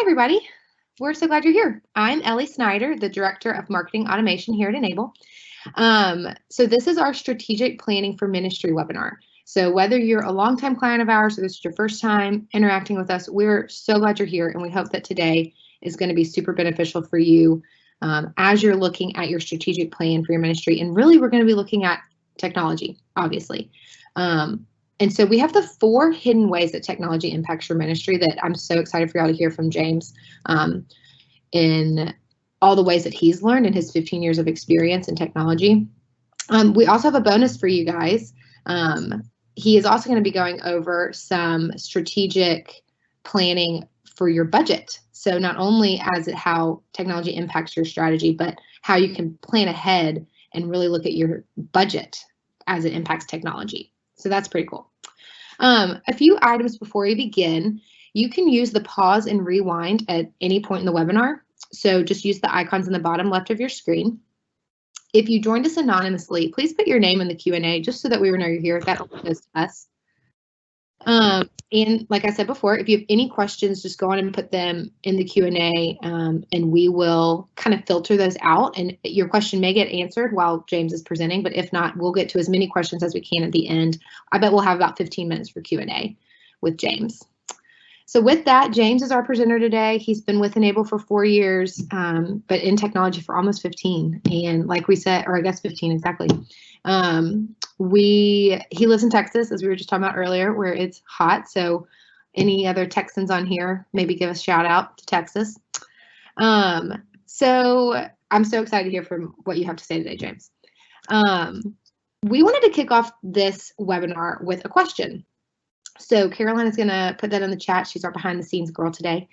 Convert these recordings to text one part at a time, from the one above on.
everybody. We're so glad you're here. I'm Ellie Snyder, the Director of Marketing Automation here at Enable. So this is our Strategic Planning for Ministry webinar. So whether you're a longtime client of ours or this is your first time interacting with us, we're so glad you're here, and we hope that today is going to be super beneficial for you as you're looking at your strategic plan for your ministry. And really, we're going to be looking at technology, obviously. And so we have the 4 hidden ways that technology impacts your ministry that I'm so excited for y'all to hear from James in all the ways that he's learned in his 15 years of experience in technology. We also have a bonus for you guys. He is also going to be going over some strategic planning for your budget. So not only how technology impacts your strategy, but how you can plan ahead and really look at your budget as it impacts technology. So that's pretty cool. A few items before we begin. You can use the pause and rewind at any point in the webinar. So just use the icons in the bottom left of your screen. If you joined us anonymously, please put your name in the Q&A just so that we know you're here. That only goes to us. And like I said before, if you have any questions, just go on and put them in the Q&A, and we will kind of filter those out. And your question may get answered while James is presenting, but if not, we'll get to as many questions as we can at the end. I bet we'll have about 15 minutes for Q&A with James. So with that, James is our presenter today. He's been with Enable for 4 years, but in technology for almost 15. And like we said, or I guess 15 exactly. He lives in Texas, as we were just talking about earlier, where it's hot. So any other Texans on here, maybe give a shout out to Texas. So I'm so excited to hear from what you have to say today, James. We wanted to kick off this webinar with a question. So Caroline is going to put that in the chat. She's our behind the scenes girl today.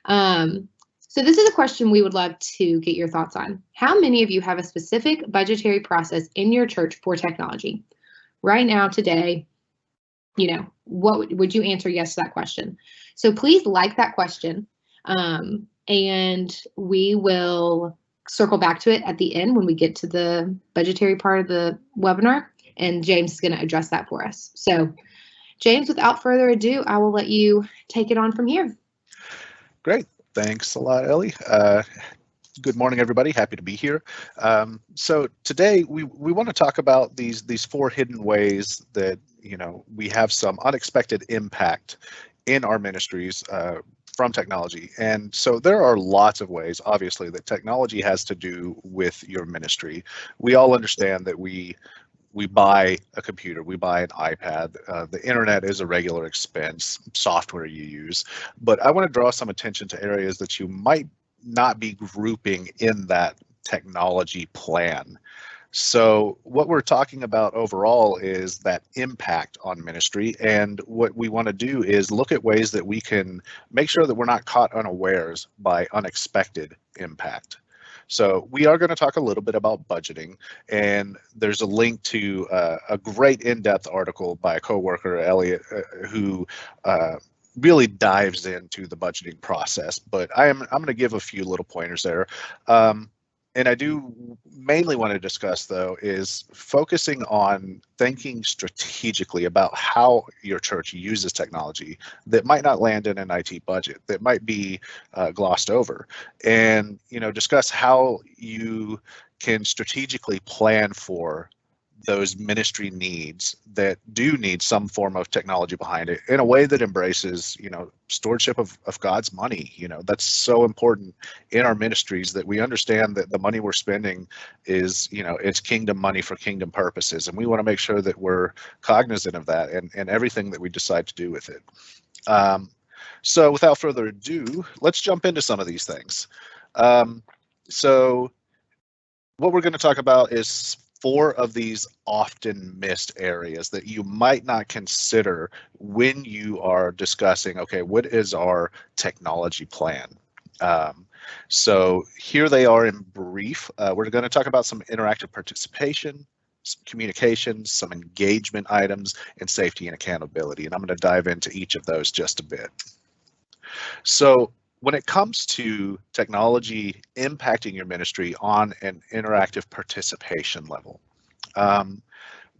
So this is a question we would love to get your thoughts on. How many of you have a specific budgetary process in your church for technology? Right now, today, what would you answer yes to that question? So please like that question, and we will circle back to it at the end when we get to the budgetary part of the webinar, and James is going to address that for us. So James, without further ado, I will let you take it on from here. Great. Thanks a lot, Ellie. Good morning, everybody. Happy to be here. So today we want to talk about these 4 hidden ways that we have some unexpected impact in our ministries from technology. And so there are lots of ways, obviously, that technology has to do with your ministry. We all understand that we buy a computer, we buy an iPad, the internet is a regular expense, software you use, but I want to draw some attention to areas that you might not be grouping in that technology plan. So what we're talking about overall is that impact on ministry, and what we want to do is look at ways that we can make sure that we're not caught unawares by unexpected impact. So we are going to talk a little bit about budgeting, and there's a link to a great in-depth article by a coworker, Elliot, who really dives into the budgeting process. But I'm going to give a few little pointers there. And I do mainly want to discuss, though, is focusing on thinking strategically about how your church uses technology that might not land in an IT budget, that might be glossed over, and discuss how you can strategically plan for those ministry needs that do need some form of technology behind it in a way that embraces, stewardship of God's money. That's so important in our ministries, that we understand that the money we're spending is, it's kingdom money for kingdom purposes. And we want to make sure that we're cognizant of that and everything that we decide to do with it. So without further ado, let's jump into some of these things. So what we're going to talk about is 4 of these often missed areas that you might not consider when you are discussing, okay, what is our technology plan? So here they are in brief. We're going to talk about some interactive participation, some communications, some engagement items, and safety and accountability. And I'm going to dive into each of those just a bit. So when it comes to technology impacting your ministry on an interactive participation level,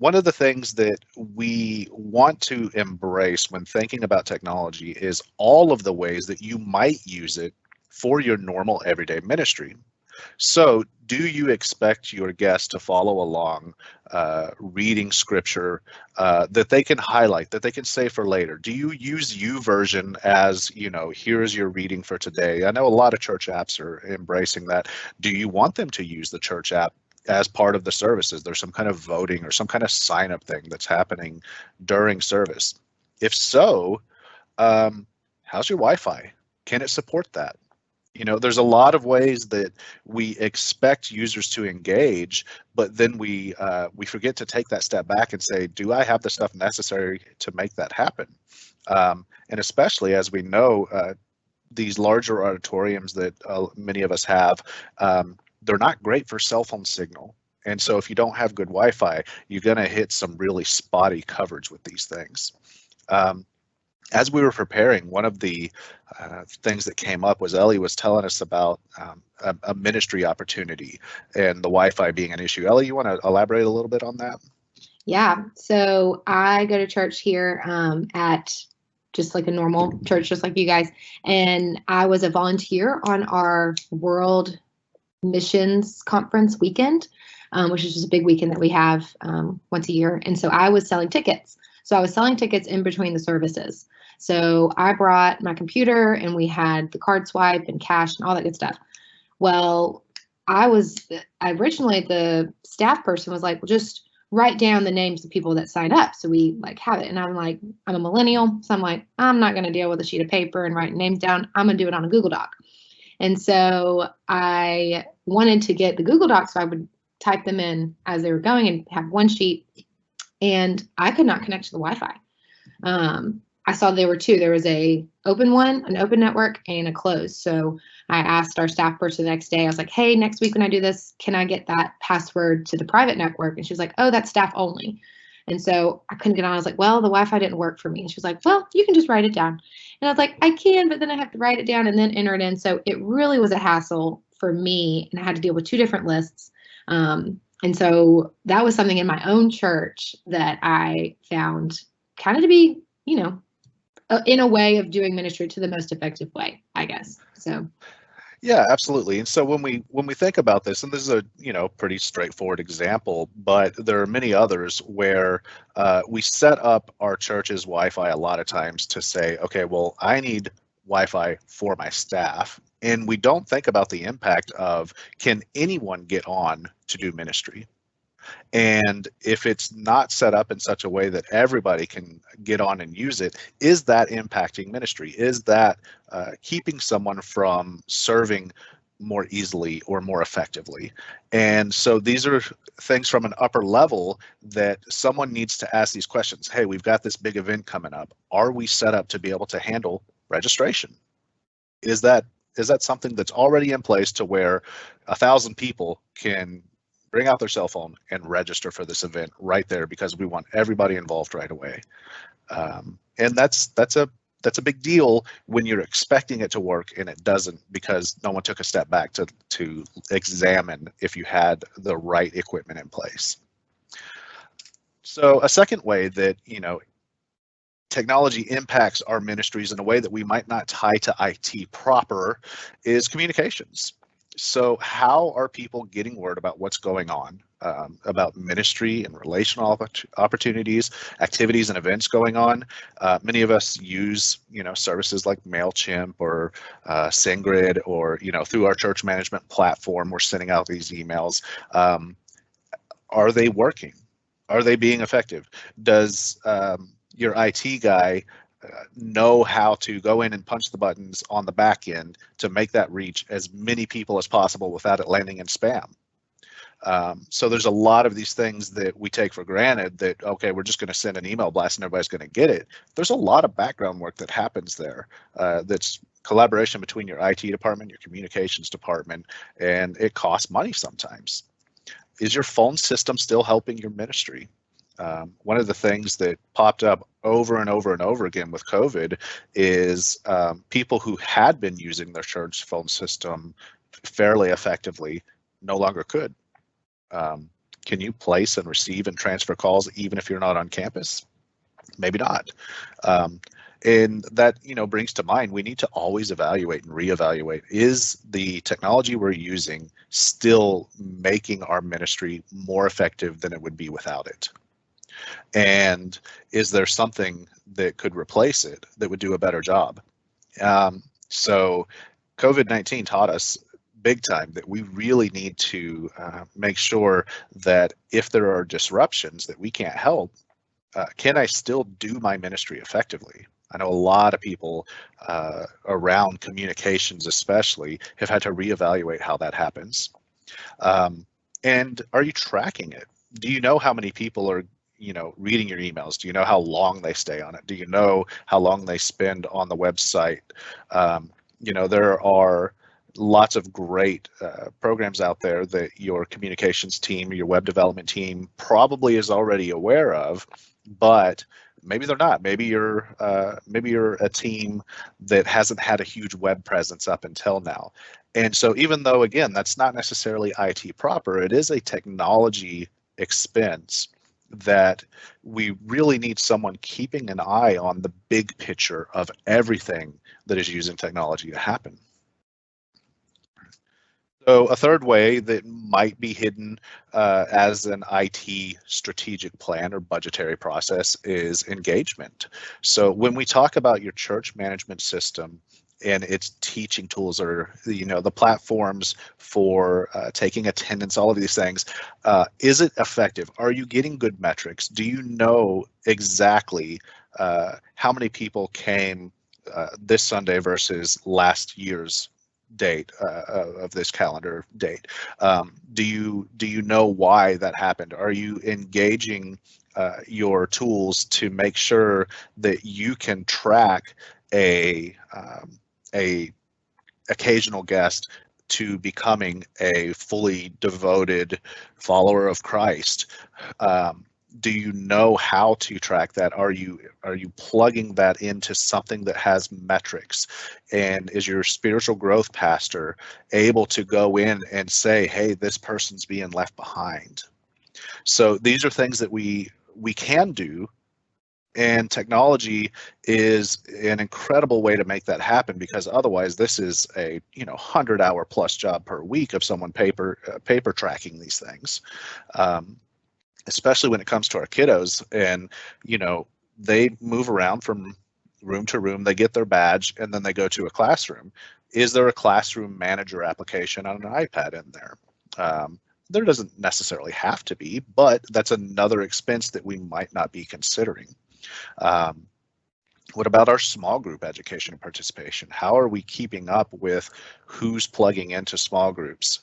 one of the things that we want to embrace when thinking about technology is all of the ways that you might use it for your normal everyday ministry. So, do you expect your guests to follow along, reading scripture that they can highlight, that they can save for later? Do you use YouVersion as, here's your reading for today? I know a lot of church apps are embracing that. Do you want them to use the church app as part of the services? There's some kind of voting or some kind of sign up thing that's happening during service. If so, how's your Wi-Fi? Can it support that? There's a lot of ways that we expect users to engage, but then we forget to take that step back and say, do I have the stuff necessary to make that happen? And especially as we know, these larger auditoriums that many of us have, they're not great for cell phone signal. And so if you don't have good Wi-Fi, you're going to hit some really spotty coverage with these things. As we were preparing, one of the things that came up was Ellie was telling us about a ministry opportunity and the Wi-Fi being an issue. Ellie, you want to elaborate a little bit on that? Yeah, so I go to church here at just like a normal church, just like you guys. And I was a volunteer on our World Missions Conference weekend, which is just a big weekend that we have once a year. And so I was selling tickets. So I was selling tickets in between the services. So I brought my computer and we had the card swipe and cash and all that good stuff. Well, originally the staff person was like, well, just write down the names of people that signed up. So we have it. And I'm like, I'm a millennial. So I'm like, I'm not going to deal with a sheet of paper and write names down. I'm going to do it on a Google Doc. And so I wanted to get the Google Docs so I would type them in as they were going and have one sheet. And I could not connect to the Wi-Fi. I saw there were two. There was an open network, and a closed. So I asked our staff person the next day, I was like, hey, next week when I do this, can I get that password to the private network? And she was like, oh, that's staff only. And so I couldn't get on. I was like, well, the Wi-Fi didn't work for me. And she was like, well, you can just write it down. And I was like, I can, but then I have to write it down and then enter it in. So it really was a hassle for me, and I had to deal with two different lists. And so that was something in my own church that I found kind of to be, in a way of doing ministry to the most effective way, I guess. So. Yeah, absolutely. And so when we think about this, and this is a pretty straightforward example, but there are many others where we set up our church's Wi-Fi a lot of times to say, okay, well, I need Wi-Fi for my staff, and we don't think about the impact of, can anyone get on to do ministry? And if it's not set up in such a way that everybody can get on and use it, is that impacting ministry? Is that keeping someone from serving more easily or more effectively? And so these are things from an upper level that someone needs to ask these questions. Hey, we've got this big event coming up. Are we set up to be able to handle registration? Is that something that's already in place to where 1,000 people can bring out their cell phone and register for this event right there, because we want everybody involved right away? And that's a big deal when you're expecting it to work and it doesn't, because no one took a step back to examine if you had the right equipment in place. So a second way that technology impacts our ministries in a way that we might not tie to IT proper is communications. So how are people getting word about what's going on, about ministry and relational opportunities, activities and events going on? Many of us use, services like MailChimp or SendGrid, or, through our church management platform, we're sending out these emails. Are they working? Are they being effective? Does your IT guy know how to go in and punch the buttons on the back end to make that reach as many people as possible without it landing in spam? So there's a lot of these things that we take for granted that, okay, we're just going to send an email blast and everybody's going to get it. There's a lot of background work that happens there. That's collaboration between your IT department, your communications department, and it costs money sometimes. Is your phone system still helping your ministry? One of the things that popped up over and over and over again with COVID is people who had been using their church phone system fairly effectively no longer could. Can you place and receive and transfer calls even if you're not on campus? Maybe not. And that, brings to mind, we need to always evaluate and reevaluate. Is the technology we're using still making our ministry more effective than it would be without it? And is there something that could replace it that would do a better job? So COVID-19 taught us big time that we really need to make sure that if there are disruptions that we can't help, can I still do my ministry effectively? I know a lot of people around communications especially have had to reevaluate how that happens. And are you tracking it? Do you know how many people are reading your emails? Do you know how long they stay on it? Do you know how long they spend on the website? There are lots of great programs out there that your communications team or your web development team probably is already aware of, but maybe they're not. Maybe you're a team that hasn't had a huge web presence up until now. And so even though, again, that's not necessarily IT proper, it is a technology expense that we really need someone keeping an eye on the big picture of everything that is using technology to happen. So a third way that might be hidden as an IT strategic plan or budgetary process is engagement. So when we talk about your church management system and its teaching tools, or the platforms for taking attendance, all of these things, is it effective? Are you getting good metrics? Do you know exactly how many people came this Sunday versus last year's date of this calendar date? Do you know why that happened? Are you engaging your tools to make sure that you can track a occasional guest to becoming a fully devoted follower of Christ? Do you know how to track that? Are you plugging that into something that has metrics? And is your spiritual growth pastor able to go in and say, hey, this person's being left behind? So these are things that we can do, and technology is an incredible way to make that happen, because otherwise this is a 100-hour plus job per week of someone paper tracking these things. Especially when it comes to our kiddos, and they move around from room to room, they get their badge, and then they go to a classroom. Is there a classroom manager application on an iPad in there? There doesn't necessarily have to be, but that's another expense that we might not be considering. What about our small group education and participation? How are we keeping up with who's plugging into small groups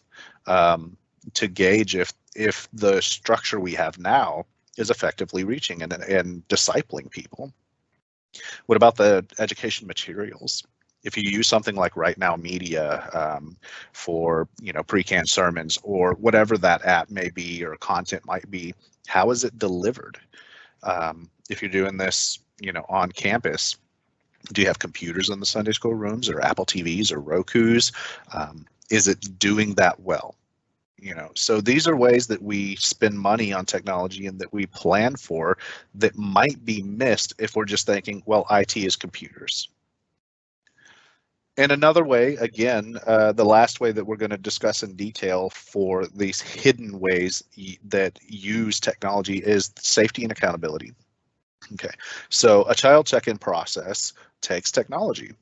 to gauge if the structure we have now is effectively reaching and discipling people? What about the education materials? If you use something like Right Now Media for pre-canned sermons or whatever that app may be or content might be, how is it delivered? If you're doing this on campus, do you have computers in the Sunday school rooms, or Apple TVs or Rokus? Is it doing that well? So these are ways that we spend money on technology and that we plan for that might be missed if we're just thinking, well, IT is computers. And another way, again, the last way that we're going to discuss in detail for these hidden ways that use technology is safety and accountability. Okay, so a child check-in process takes technology.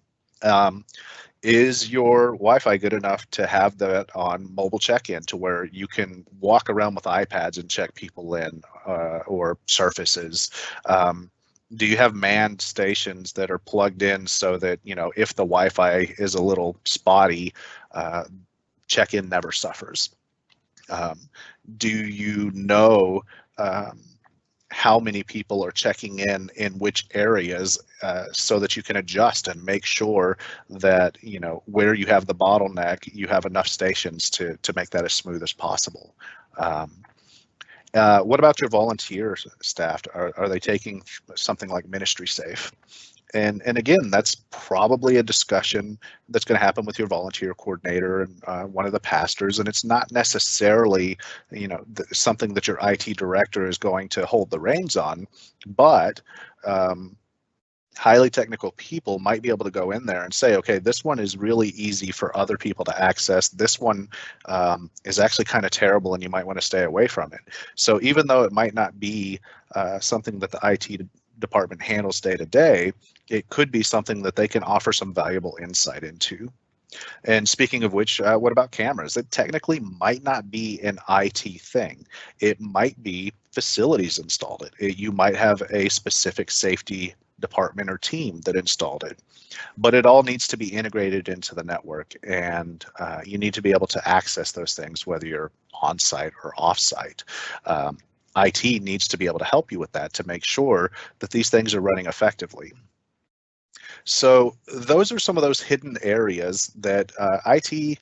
Is your Wi-Fi good enough to have that on mobile check-in to where you can walk around with iPads and check people in, or surfaces? Do you have manned stations that are plugged in so that if the Wi-Fi is a little spotty, check-in never suffers? Do you know how many people are checking in which areas, so that you can adjust and make sure that where you have the bottleneck, you have enough stations to make that as smooth as possible? What about your volunteer staff? Are they taking something like Ministry Safe? And again, that's probably a discussion that's going to happen with your volunteer coordinator and one of the pastors, and it's not necessarily, something that your IT director is going to hold the reins on, but highly technical people might be able to go in there and say, okay, this one is really easy for other people to access. This one is actually kind of terrible and you might want to stay away from it. So even though it might not be something that the IT department handles day to day, it could be something that they can offer some valuable insight into. And speaking of which, what about cameras? It technically might not be an IT thing. It might be facilities installed it. You might have a specific safety department or team that installed it. But it all needs to be integrated into the network, and you need to be able to access those things, whether you're on-site or off-site. IT needs to be able to help you with that to make sure that these things are running effectively. So those are some of those hidden areas that IT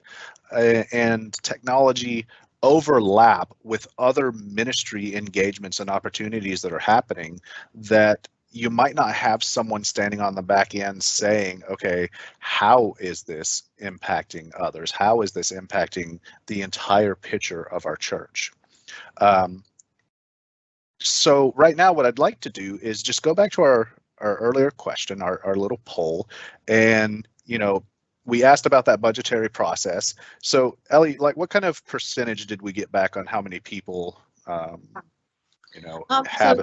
and technology overlap with other ministry engagements and opportunities that are happening that you might not have someone standing on the back end saying, okay, how is this impacting others? How is this impacting the entire picture of our church? So right now, what I'd like to do is just go back to our earlier question, our little poll, and we asked about that budgetary process. So Ellie, like, what kind of percentage did we get back on how many people have? So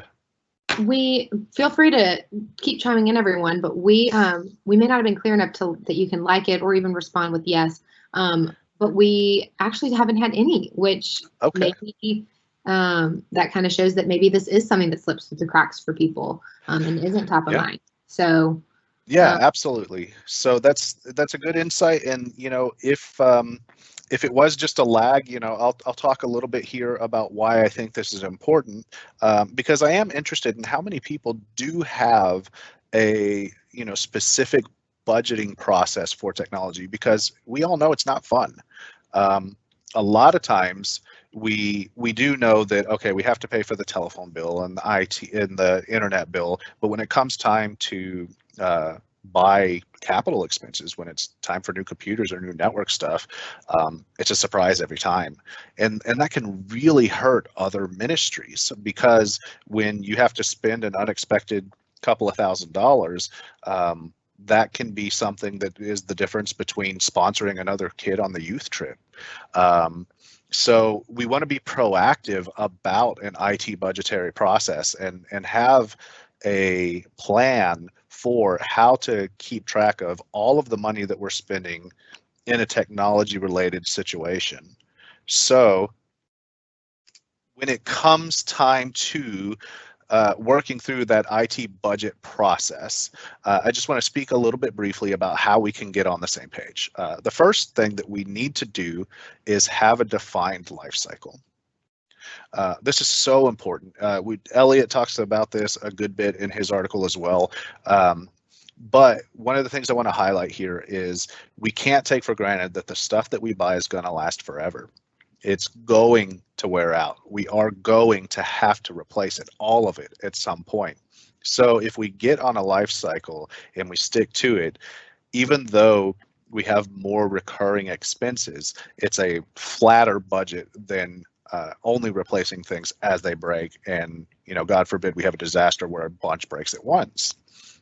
we feel free to keep chiming in, everyone, but we may not have been clear enough that you can like it or even respond with yes. But we actually haven't had any, which maybe that kind of shows that maybe this is something that slips through the cracks for people and isn't top of mind. So yeah, absolutely. So that's a good insight. And if it was just a lag, I'll talk a little bit here about why I think this is important, because I am interested in how many people do have a specific budgeting process for technology, because we all know it's not fun. A lot of times we do know that, okay, we have to pay for the telephone bill and the IT and the internet bill, but when it comes time to buy capital expenses, when it's time for new computers or new network stuff, it's a surprise every time, and that can really hurt other ministries, because when you have to spend an unexpected couple of $1,000s, that can be something that is the difference between sponsoring another kid on the youth trip. So we want to be proactive about an IT budgetary process and have a plan for how to keep track of all of the money that we're spending in a technology related situation. So when it comes time to working through that IT budget process, I just want to speak a little bit briefly about how we can get on the same page. The first thing that we need to do is have a defined life cycle. This is so important. Elliot talks about this a good bit in his article as well. But one of the things I want to highlight here is we can't take for granted that the stuff that we buy is going to last forever. It's going to wear out. We are going to have to replace it, all of it, at some point. So if we get on a life cycle and we stick to it, even though we have more recurring expenses, it's a flatter budget than only replacing things as they break. And, God forbid we have a disaster where a bunch breaks at once.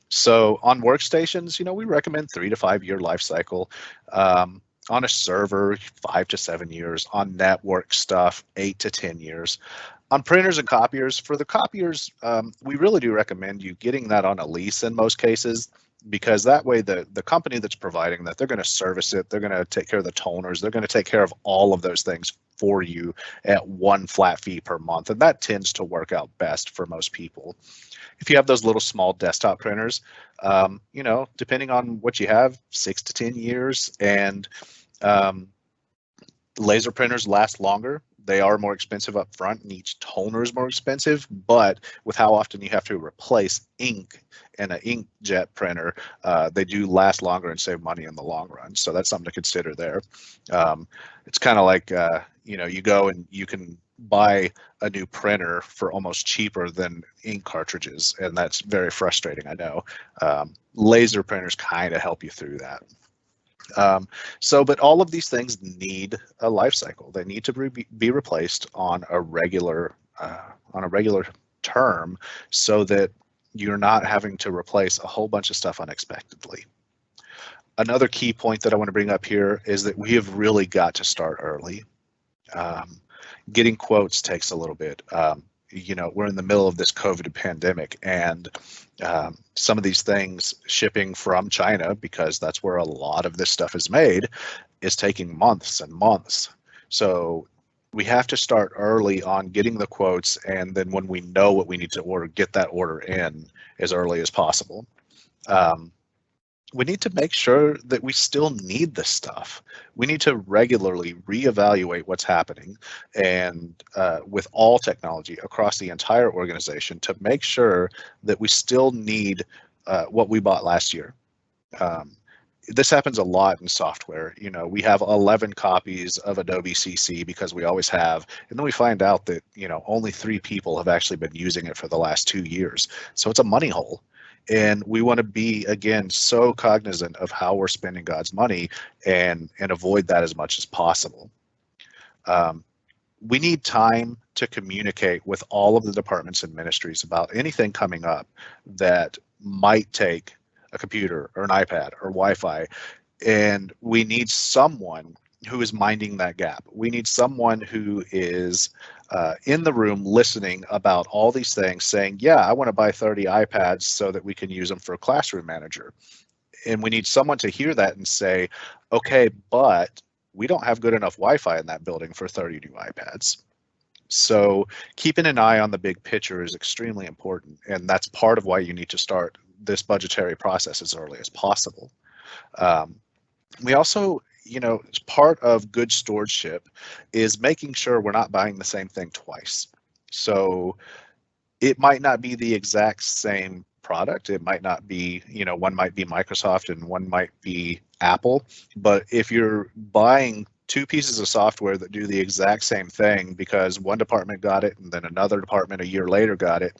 So on workstations, we recommend 3 to 5 year life cycle. On a server, 5 to 7 years. On network stuff, 8 to 10 years. On printers and copiers, for the copiers, we really do recommend you getting that on a lease in most cases, because that way the company that's providing that, they're going to service it, they're going to take care of the toners, they're going to take care of all of those things for you at one flat fee per month, and that tends to work out best for most people. If you have those little small desktop printers, depending on what you have, 6 to 10 years, and laser printers last longer. They are more expensive up front, and each toner is more expensive, but with how often you have to replace ink in an inkjet printer, they do last longer and save money in the long run. So that's something to consider there. It's kind of like, you go and you can buy a new printer for almost cheaper than ink cartridges, and that's very frustrating, I know. Laser printers kind of help you through that. But all of these things need a life cycle. They need to be replaced on a regular term, so that you're not having to replace a whole bunch of stuff unexpectedly. Another key point that I want to bring up here is that we have really got to start early. Getting quotes takes a little bit. We're in the middle of this COVID pandemic, and some of these things shipping from China, because that's where a lot of this stuff is made, is taking months and months. So we have to start early on getting the quotes, and then when we know what we need to order, get that order in as early as possible. We need to make sure that we still need this stuff. We need to regularly reevaluate what's happening, and with all technology across the entire organization, to make sure that we still need what we bought last year. This happens a lot in software. We have 11 copies of Adobe CC because we always have, and then we find out that only 3 people have actually been using it for the last 2 years. So it's a money hole. And we want to be, again, so cognizant of how we're spending God's money, and avoid that as much as possible. We need time to communicate with all of the departments and ministries about anything coming up that might take a computer or an iPad or Wi-Fi. And we need someone who is minding that gap. We need someone who is in the room listening about all these things, saying, yeah, I want to buy 30 iPads so that we can use them for a classroom manager. And we need someone to hear that and say, okay, but we don't have good enough Wi-Fi in that building for 30 new iPads. So keeping an eye on the big picture is extremely important. And that's part of why you need to start this budgetary process as early as possible. We also, part of good stewardship is making sure we're not buying the same thing twice. So it might not be the exact same product. It might not be, one might be Microsoft and one might be Apple. But if you're buying 2 pieces of software that do the exact same thing because one department got it and then another department a year later got it,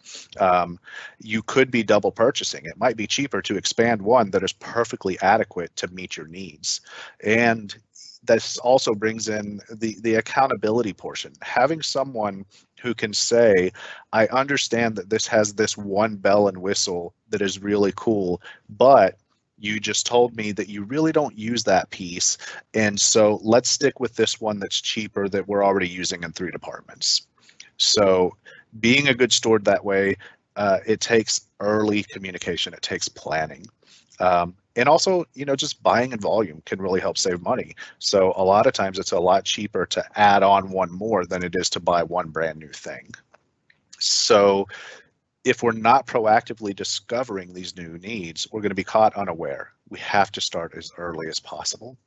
you could be double purchasing. It might be cheaper to expand one that is perfectly adequate to meet your needs. And this also brings in the accountability portion. Having someone who can say, I understand that this has this one bell and whistle that is really cool, but you just told me that you really don't use that piece, and so let's stick with this one that's cheaper that we're already using in 3 departments. So being a good steward that way, it takes early communication, it takes planning. And also, just buying in volume can really help save money. So a lot of times it's a lot cheaper to add on one more than it is to buy one brand new thing. So if we're not proactively discovering these new needs, we're going to be caught unaware. We have to start as early as possible.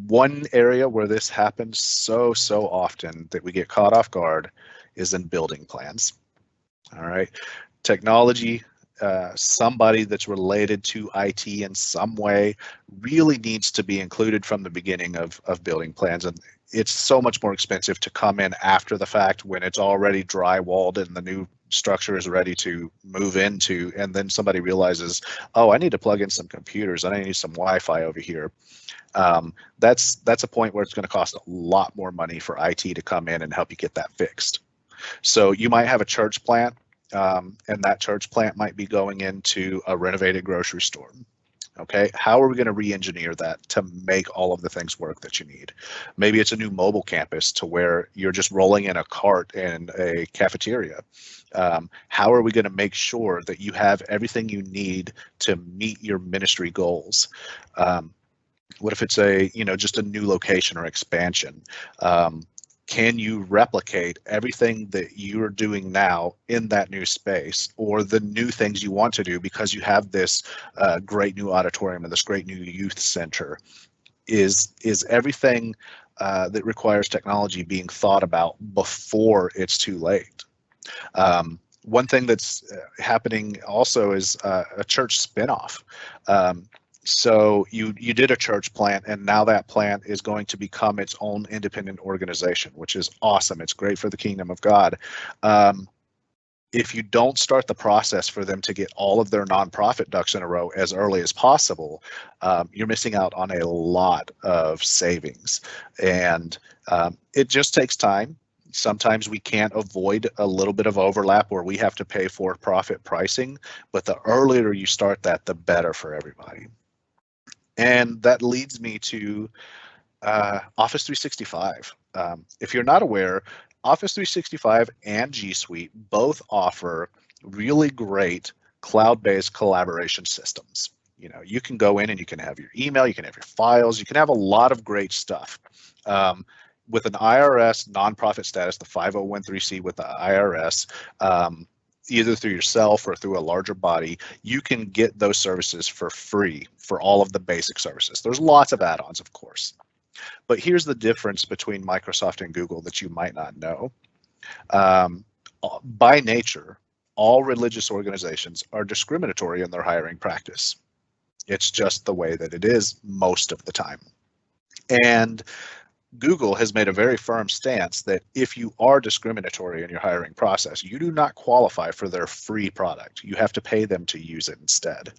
One area where this happens so often that we get caught off guard is in building plans. All right, technology, somebody that's related to IT in some way really needs to be included from the beginning of building plans. And it's so much more expensive to come in after the fact when it's already drywalled and the new structure is ready to move into, and then somebody realizes, oh, I need to plug in some computers, I need some Wi-Fi over here. That's a point where it's going to cost a lot more money for IT to come in and help you get that fixed. So you might have a church plant, and that church plant might be going into a renovated grocery store. Okay, how are we going to re-engineer that to make all of the things work that you need? Maybe it's a new mobile campus to where you're just rolling in a cart and a cafeteria. How are we going to make sure that you have everything you need to meet your ministry goals? What if it's just a new location or expansion? Can you replicate everything that you're doing now in that new space, or the new things you want to do because you have this great new auditorium and this great new youth center? Is everything that requires technology being thought about before it's too late? One thing that's happening also is a church spinoff. So you did a church plant, and now that plant is going to become its own independent organization, which is awesome. It's great for the kingdom of God. If you don't start the process for them to get all of their nonprofit ducks in a row as early as possible, you're missing out on a lot of savings. And it just takes time. Sometimes we can't avoid a little bit of overlap where we have to pay for profit pricing, but the earlier you start that, the better for everybody. And that leads me to Office 365. If you're not aware, Office 365 and G Suite both offer really great cloud-based collaboration systems. You can go in and you can have your email, you can have your files, you can have a lot of great stuff. With an IRS nonprofit status, the 5013C with the IRS, either through yourself or through a larger body, you can get those services for free for all of the basic services. There's lots of add-ons, of course. But here's the difference between Microsoft and Google that you might not know. By nature, all religious organizations are discriminatory in their hiring practice. It's just the way that it is most of the time. And Google has made a very firm stance that if you are discriminatory in your hiring process, you do not qualify for their free product. You have to pay them to use it instead.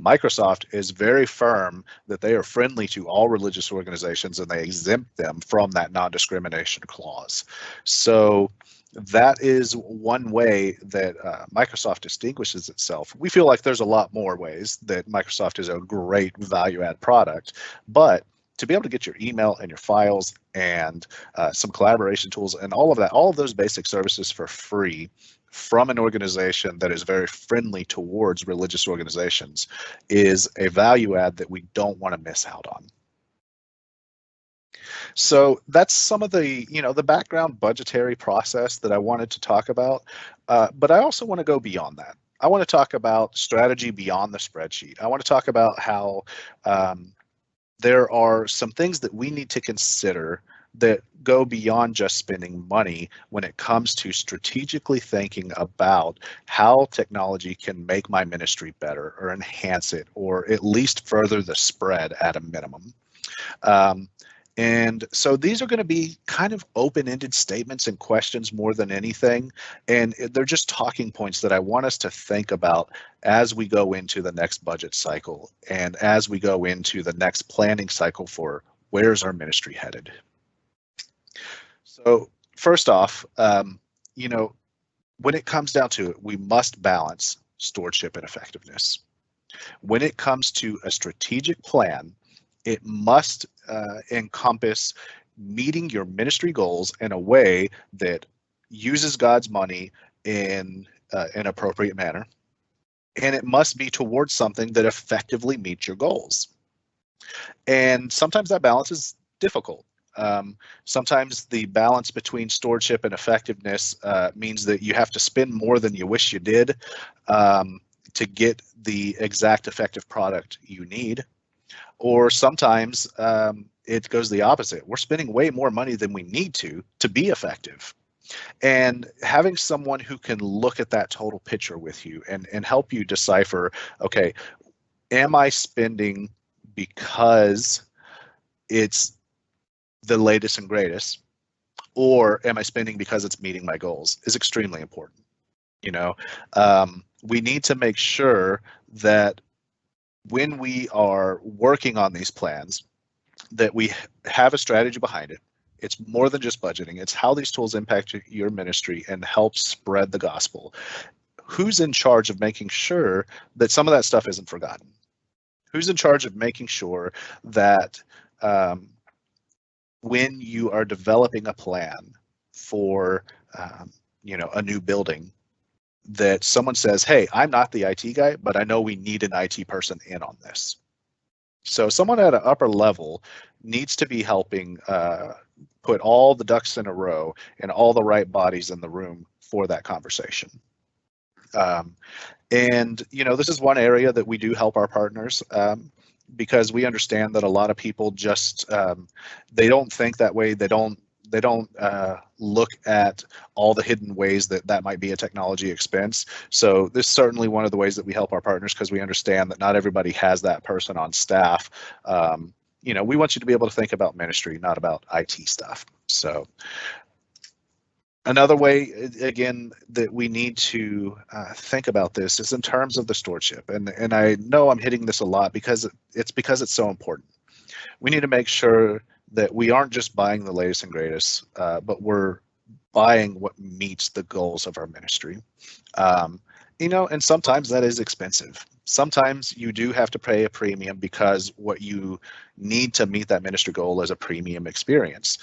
Microsoft is very firm that they are friendly to all religious organizations and they exempt them from that non-discrimination clause. So that is one way that Microsoft distinguishes itself. We feel like there's a lot more ways that Microsoft is a great value-add product, but to be able to get your email and your files and some collaboration tools and all of that, all of those basic services for free from an organization that is very friendly towards religious organizations is a value add that we don't want to miss out on. So that's some of the, the background budgetary process that I wanted to talk about. But I also want to go beyond that. I want to talk about strategy beyond the spreadsheet. I want to talk about how there are some things that we need to consider that go beyond just spending money when it comes to strategically thinking about how technology can make my ministry better or enhance it or at least further the spread at a minimum. And so these are going to be kind of open-ended statements and questions more than anything. And they're just talking points that I want us to think about as we go into the next budget cycle and as we go into the next planning cycle for where's our ministry headed. So first off, when it comes down to it, we must balance stewardship and effectiveness. When it comes to a strategic plan, it must encompass meeting your ministry goals in a way that uses God's money in an appropriate manner. And it must be towards something that effectively meets your goals. And sometimes that balance is difficult. Sometimes the balance between stewardship and effectiveness means that you have to spend more than you wish you did to get the exact effective product you need. Or sometimes it goes the opposite. We're spending way more money than we need to be effective. And having someone who can look at that total picture with you and help you decipher, okay, am I spending because it's the latest and greatest, or am I spending because it's meeting my goals is extremely important. We need to make sure that when we are working on these plans, that we have a strategy behind it. It's more than just budgeting. It's how these tools impact your ministry and help spread the gospel. Who's in charge of making sure that some of that stuff isn't forgotten? Who's in charge of making sure that when you are developing a plan for a new building, that someone says, hey, I'm not the IT guy, but I know we need an IT person in on this. So someone at an upper level needs to be helping put all the ducks in a row and all the right bodies in the room for that conversation. And this is one area that we do help our partners because we understand that a lot of people just they don't think that way. They They don't look at all the hidden ways that that might be a technology expense. So this is certainly one of the ways that we help our partners, because we understand that not everybody has that person on staff. We want you to be able to think about ministry, not about IT stuff. So another way, again, that we need to think about this is in terms of the stewardship. And I know I'm hitting this a lot because it's so important. We need to make sure that we aren't just buying the latest and greatest, but we're buying what meets the goals of our ministry. And sometimes that is expensive. Sometimes you do have to pay a premium because what you need to meet that ministry goal is a premium experience.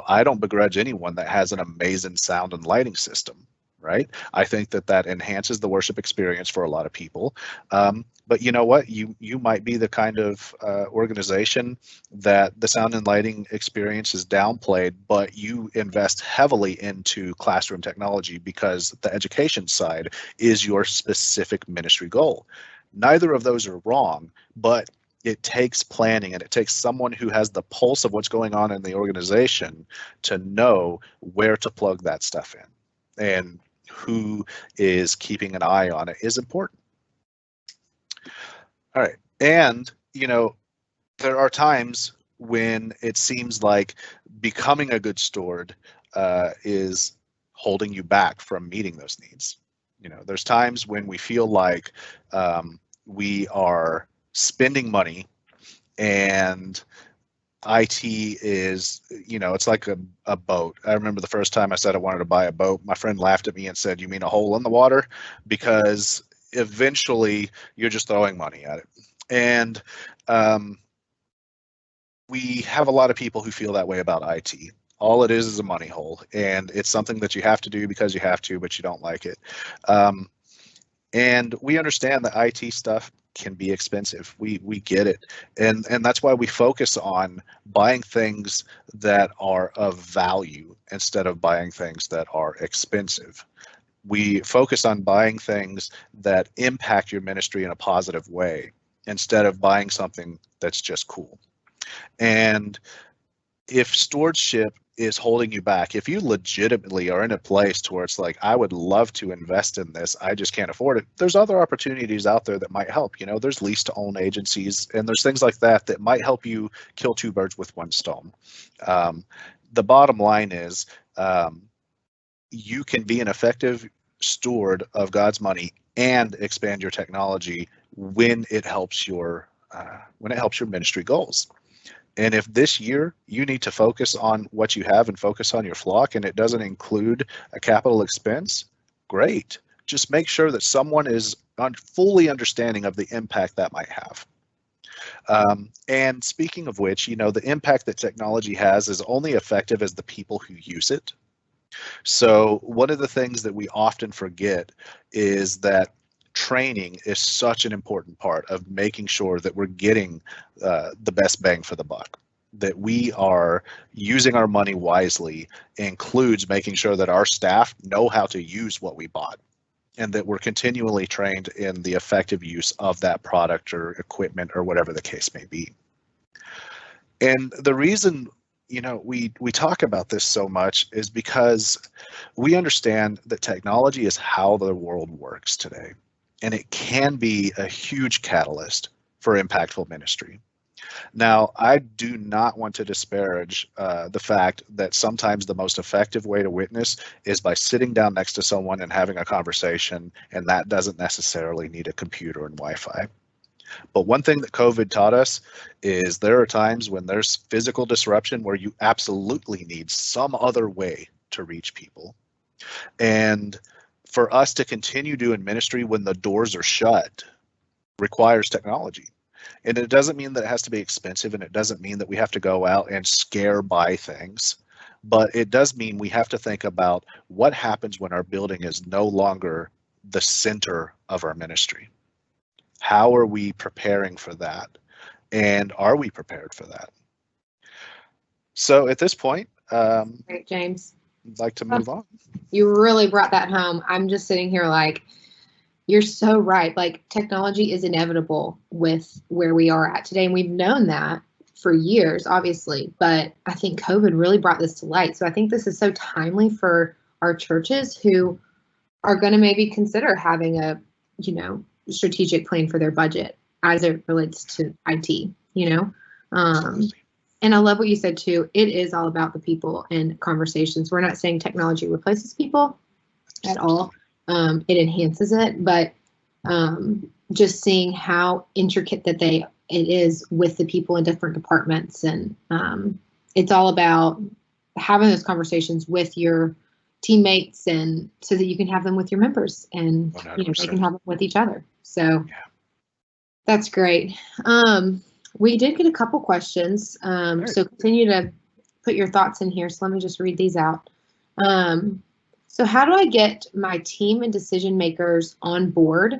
I don't begrudge anyone that has an amazing sound and lighting system, right? I think that enhances the worship experience for a lot of people. But you know what? You might be the kind of organization that the sound and lighting experience is downplayed, but you invest heavily into classroom technology because the education side is your specific ministry goal. Neither of those are wrong, but it takes planning, and it takes someone who has the pulse of what's going on in the organization to know where to plug that stuff in. And who is keeping an eye on it is important. All right. And, there are times when it seems like becoming a good steward is holding you back from meeting those needs. There's times when we feel like we are spending money and IT is, it's like a boat. I remember the first time I said I wanted to buy a boat, my friend laughed at me and said, "You mean a hole in the water?" Because eventually you're just throwing money at it. And we have a lot of people who feel that way about IT. All it is a money hole, and it's something that you have to do because you have to, but you don't like it. And we understand that IT stuff can be expensive. We get it. And that's why we focus on buying things that are of value instead of buying things that are expensive. We focus on buying things that impact your ministry in a positive way instead of buying something that's just cool. And if stewardship is holding you back, if you legitimately are in a place to where it's like, I would love to invest in this, I just can't afford it, there's other opportunities out there that might help. There's lease to own agencies, and there's things like that might help you kill two birds with one stone. The bottom line is you can be an effective steward of God's money and expand your technology when it helps your ministry goals. And if this year you need to focus on what you have and focus on your flock, and it doesn't include a capital expense, great. Just make sure that someone is fully understanding of the impact that might have. And speaking of which, the impact that technology has is only effective as the people who use it. So one of the things that we often forget is that training is such an important part of making sure that we're getting the best bang for the buck, that we are using our money wisely includes making sure that our staff know how to use what we bought, and that we're continually trained in the effective use of that product or equipment or whatever the case may be. And the reason we talk about this so much is because we understand that technology is how the world works today. And it can be a huge catalyst for impactful ministry. Now, I do not want to disparage the fact that sometimes the most effective way to witness is by sitting down next to someone and having a conversation, and that doesn't necessarily need a computer and Wi-Fi. But one thing that COVID taught us is there are times when there's physical disruption where you absolutely need some other way to reach people. And for us to continue doing ministry when the doors are shut requires technology. And it doesn't mean that it has to be expensive, and it doesn't mean that we have to go out and scare buy things, but it does mean we have to think about what happens when our building is no longer the center of our ministry. How are we preparing for that? And are we prepared for that? So at this point, Great, James. I'd like to move on. You really brought that home. I'm just sitting here like, you're so right. Like, technology is inevitable with where we are at today. And we've known that for years, obviously, but I think COVID really brought this to light. So I think this is so timely for our churches who are going to maybe consider having a, strategic plan for their budget as it relates to IT, And I love what you said too. It is all about the people and conversations. We're not saying technology replaces people at all. It enhances it, but just seeing how intricate that it is with the people in different departments. And it's all about having those conversations with your teammates, and so that you can have them with your members, and they can have them with each other. So that's great. We did get a couple questions, so continue to put your thoughts in here. So let me just read these out. So how do I get my team and decision makers on board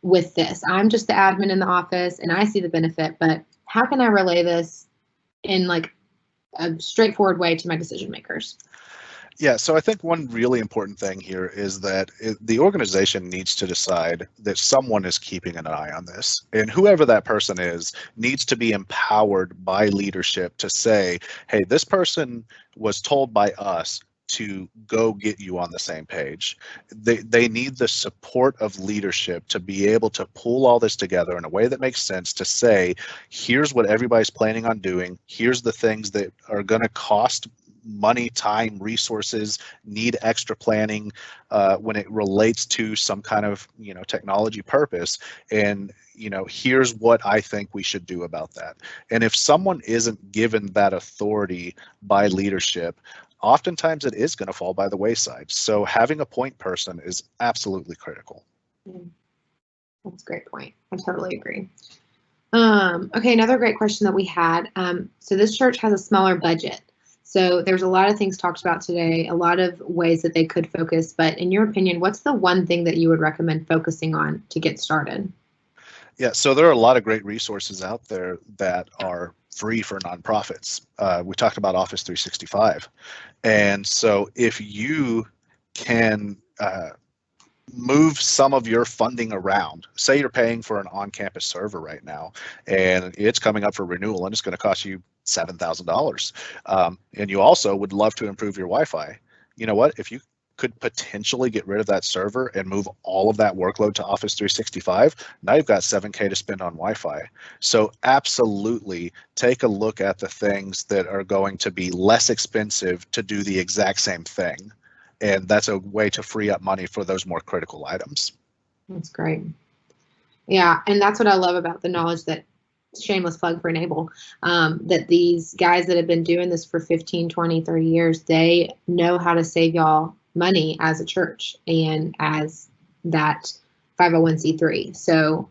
with this? I'm just the admin in the office and I see the benefit, but how can I relay this in like a straightforward way to my decision makers? Yeah, so I think one really important thing here is that the organization needs to decide that someone is keeping an eye on this. And whoever that person is needs to be empowered by leadership to say, hey, this person was told by us to go get you on the same page. They need the support of leadership to be able to pull all this together in a way that makes sense, to say, here's what everybody's planning on doing. Here's the things that are going to cost money, time, resources, need extra planning when it relates to some kind of technology purpose, and here's what I think we should do about that. And if someone isn't given that authority by leadership, oftentimes it is going to fall by the wayside. So having a point person is absolutely critical. That's a great point. I totally agree. Okay, another great question that we had. So this church has a smaller budget. So there's a lot of things talked about today, a lot of ways that they could focus. But in your opinion, what's the one thing that you would recommend focusing on to get started? Yeah, so there are a lot of great resources out there that are free for nonprofits. We talked about Office 365. And so if you can move some of your funding around, say you're paying for an on-campus server right now, and it's coming up for renewal, and it's going to cost you $7,000. And you also would love to improve your Wi-Fi. You know what? If you could potentially get rid of that server and move all of that workload to Office 365, now you've got $7,000 to spend on Wi-Fi. So absolutely take a look at the things that are going to be less expensive to do the exact same thing. And that's a way to free up money for those more critical items. That's great. Yeah, and that's what I love about the knowledge that, shameless plug for Enable, that these guys that have been doing this for 15, 20, 30 years, they know how to save y'all money as a church and as that 501c3. So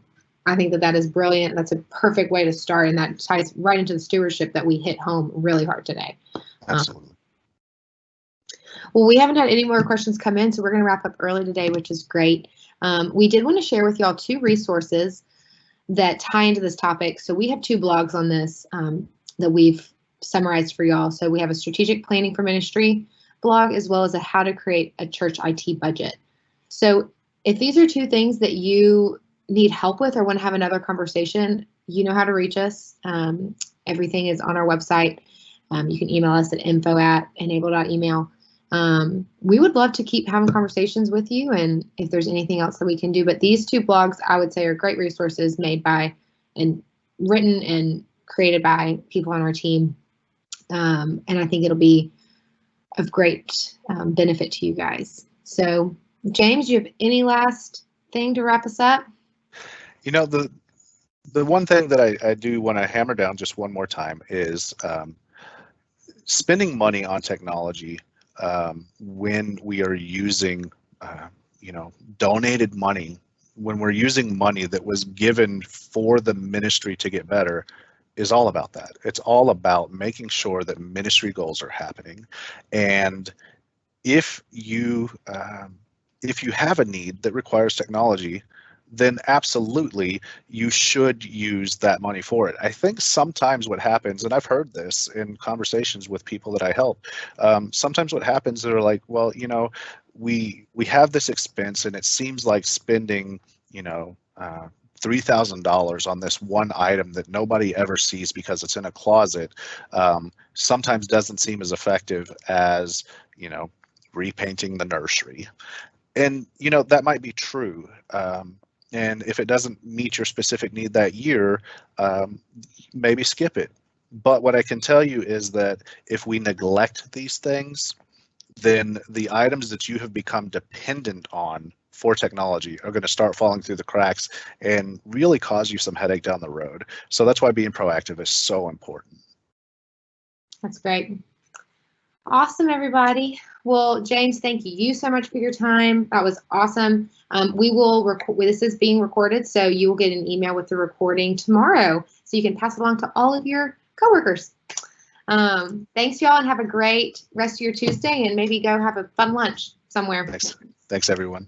I think that is brilliant. That's a perfect way to start, and that ties right into the stewardship that we hit home really hard today. Absolutely. Well, we haven't had any more questions come in, so we're going to wrap up early today, which is great. We did want to share with y'all 2 resources that tie into this topic. So we have 2 blogs on this that we've summarized for y'all. So we have a strategic planning for ministry blog, as well as a how to create a church IT budget. So if these are 2 things that you need help with or want to have another conversation, you know how to reach us. Everything is on our website. You can email us at info@enable.email. We would love to keep having conversations with you, and if there's anything else that we can do. But these 2 blogs, I would say, are great resources made by and written and created by people on our team. And I think it'll be of great benefit to you guys. So, James, do you have any last thing to wrap us up? The one thing that I do want to hammer down just one more time is spending money on technology when we are using, donated money, when we're using money that was given for the ministry to get better, is all about that. It's all about making sure that ministry goals are happening. And if you have a need that requires technology, then absolutely you should use that money for it. I think sometimes what happens, and I've heard this in conversations with people that I help, sometimes what happens, they're like, well, we have this expense and it seems like spending, $3,000 on this one item that nobody ever sees because it's in a closet, sometimes doesn't seem as effective as, repainting the nursery. And, that might be true. And if it doesn't meet your specific need that year, maybe skip it. But what I can tell you is that if we neglect these things, then the items that you have become dependent on for technology are going to start falling through the cracks and really cause you some headache down the road. So that's why being proactive is so important. That's great. Awesome, everybody. Well, James, thank you so much for your time. That was awesome. We will record. This is being recorded, so you will get an email with the recording tomorrow, so you can pass it along to all of your coworkers. Thanks, y'all, and have a great rest of your Tuesday, and maybe go have a fun lunch somewhere. Thanks, everyone.